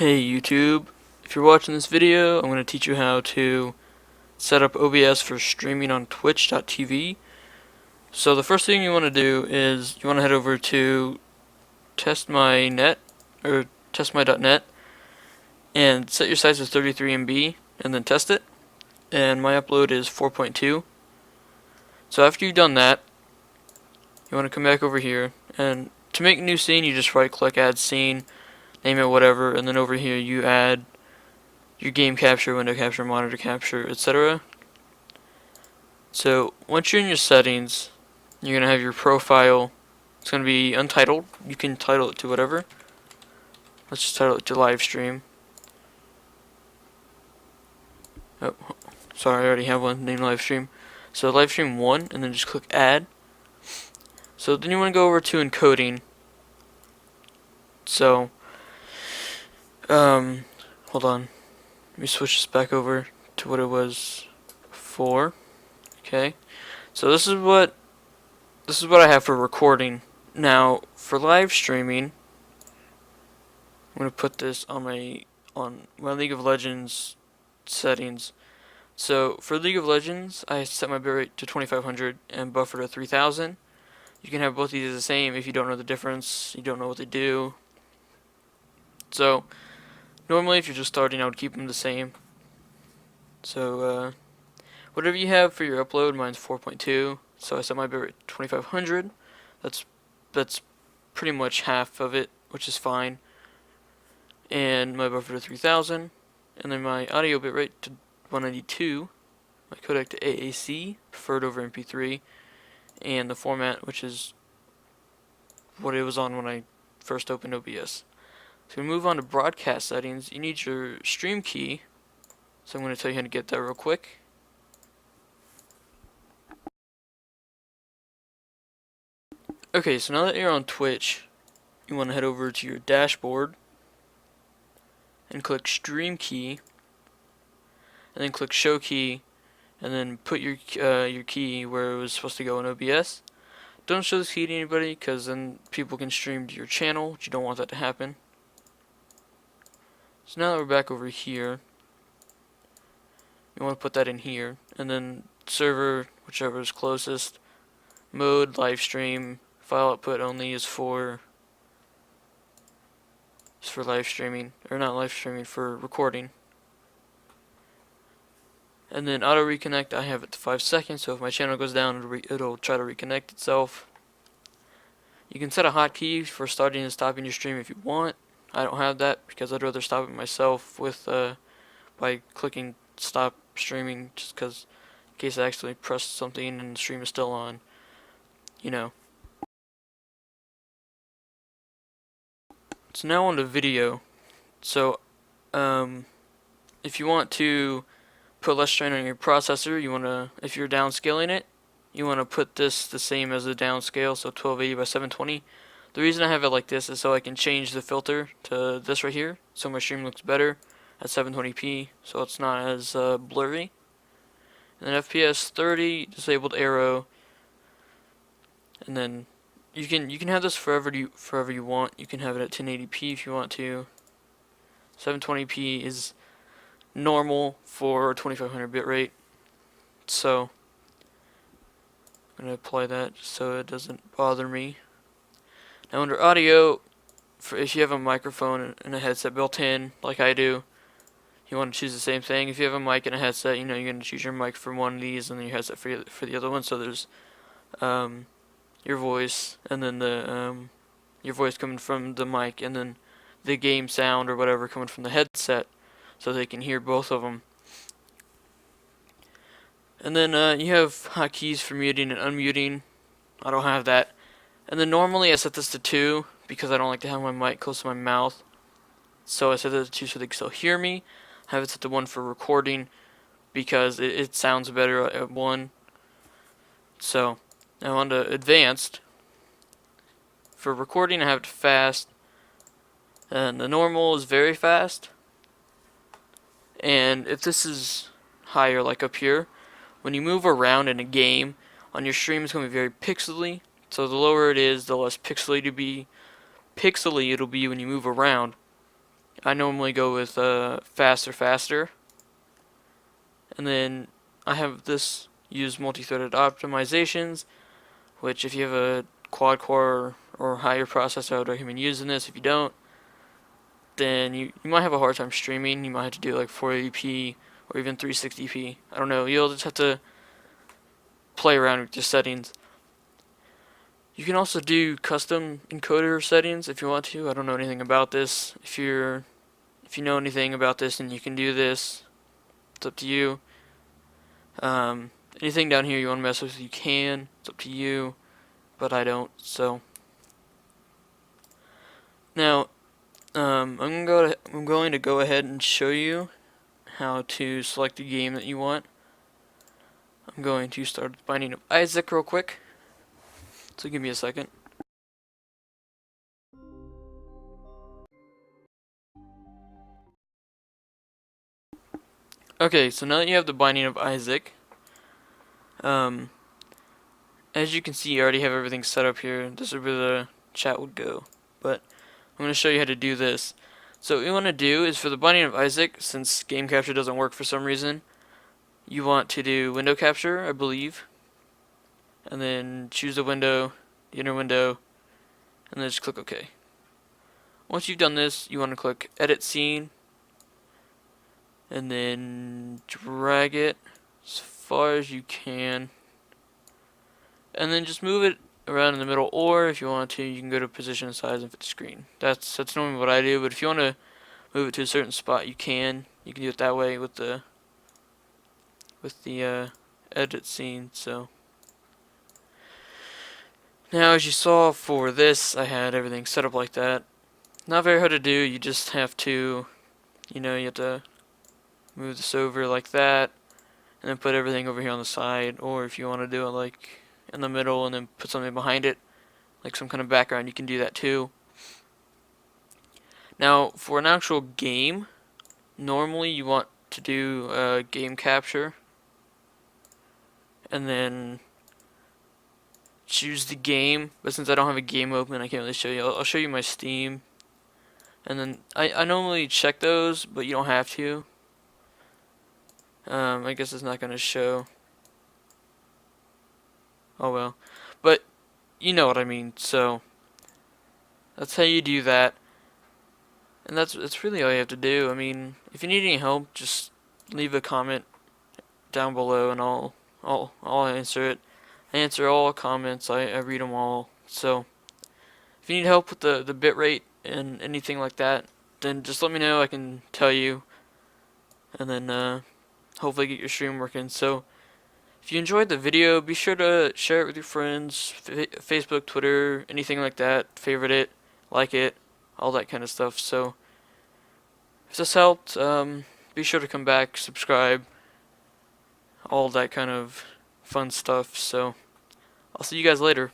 Hey YouTube, if you're watching this video, I'm going to teach you how to set up OBS for streaming on twitch.tv. So the first thing you want to do is you want to head over to testmynet or testmy.net and set your size as 33 MB and then test it. And my upload is 4.2. So after you've done that, you want to come back over here, and to make a new scene you just right click add scene, name it whatever, and then over here you add your game capture, window capture, monitor capture, etc. So once you're in your settings, you're going to have your profile. It's going to be untitled. You can title it to whatever. Let's just title it to live stream. Oh, sorry, I already have one named live stream. So live stream 1, and then just click add. So then you want to go over to encoding. So, hold on. Let me switch this back over to what it was before. Okay. So this is what I have for recording. Now for live streaming, I'm gonna put this on my League of Legends settings. So for League of Legends, I set my bitrate to 2500 and buffer to 3000. You can have both these the same if you don't know the difference, you don't know what they do. So normally if you're just starting, I would keep them the same. So whatever you have for your upload, mine's 4.2, so I set my bitrate to 2500. That's pretty much half of it, which is fine. And my buffer to 3000, and then my audio bitrate to 192, my codec to AAC, preferred over MP3, and the format, which is what it was on when I first opened OBS. So we move on to broadcast settings. You need your stream key, so I'm going to tell you how to get that real quick. Okay, so now that you're on Twitch, you want to head over to your dashboard and click stream key, and then click show key, and then put your key where it was supposed to go in OBS. Don't show this key to anybody, because then people can stream to your channel, which you don't want that to happen. So now that we're back over here, you want to put that in here, and then server, whichever is closest, mode, live stream, file output only is for live streaming, or not live streaming, for recording. And then auto reconnect, I have it to 5 seconds, so if my channel goes down, it'll try to reconnect itself. You can set a hotkey for starting and stopping your stream if you want. I don't have that because I'd rather stop it myself with by clicking stop streaming, just because in case I accidentally press something and the stream is still on, you know. So now on to video. So if you want to put less strain on your processor, you want to, if you're downscaling it, you want to put this the same as the downscale, so 1280 by 720. The reason I have it like this is so I can change the filter to this right here, so my stream looks better at 720p, so it's not as blurry. And then FPS 30, disabled arrow, and then you can have this forever you want. You can have it at 1080p if you want to. 720p is normal for 2500 bitrate, so I'm going to apply that just so it doesn't bother me. Now under audio, if you have a microphone and a headset built in, like I do, you want to choose the same thing. If you have a mic and a headset, you know you're going to choose your mic for one of these and then your headset for the other one. So there's your voice, and then your voice coming from the mic, and then the game sound or whatever coming from the headset, so they can hear both of them. And then you have hotkeys for muting and unmuting. I don't have that. And then normally I set this to 2 because I don't like to have my mic close to my mouth. So I set it to 2 so they can still hear me. I have it set to 1 for recording because it sounds better at 1. So now on to advanced. For recording I have it to fast. And the normal is very fast. And if this is higher, like up here, when you move around in a game on your stream, it's going to be very pixely. So the lower it is, the less pixely it'll be when you move around. I normally go with faster, and then I have this use multi-threaded optimizations, which if you have a quad core or higher processor, I would recommend using this. If you don't, then you might have a hard time streaming. You might have to do like 480p or even 360p. I don't know. You'll just have to play around with your settings. You can also do custom encoder settings if you want to. I don't know anything about this. If you know anything about this, then you can do this. It's up to you. Anything down here you want to mess with, you can. It's up to you, but I don't. So now, I'm going to go ahead and show you how to select the game that you want. I'm going to start the Binding of Isaac real quick. So give me a second. Okay, so now that you have the Binding of Isaac, as you can see, I already have everything set up here. This is where the chat would go. But I'm going to show you how to do this. So what you want to do is for the Binding of Isaac, since game capture doesn't work for some reason, you want to do window capture, I believe. And then choose the window, the inner window, and then just click OK. Once you've done this, you want to click Edit Scene, and then drag it as far as you can, and then just move it around in the middle, or if you want to, you can go to position, size, and fit screen. That's normally what I do, but if you want to move it to a certain spot, you can do it that way with the edit scene. So now, as you saw for this, I had everything set up like that. Not very hard to do. You just have to, you have to move this over like that, and then put everything over here on the side. Or if you want to do it like in the middle and then put something behind it, like some kind of background, you can do that too. Now, for an actual game, normally you want to do game capture, and then choose the game. But since I don't have a game open, I can't really show you. I'll show you my Steam. And then I normally check those, but you don't have to. I guess it's not going to show. Oh well. But you know what I mean. So that's how you do that. And that's really all you have to do. I mean, if you need any help, just leave a comment down below, and I'll answer it. I answer all comments. I read them all. So if you need help with the bitrate and anything like that, then just let me know. I can tell you, and then hopefully get your stream working. So if you enjoyed the video, be sure to share it with your friends, Facebook, Twitter, anything like that. Favorite it, like it, all that kind of stuff. So if this helped, be sure to come back, subscribe, all that kind of fun stuff. So I'll see you guys later.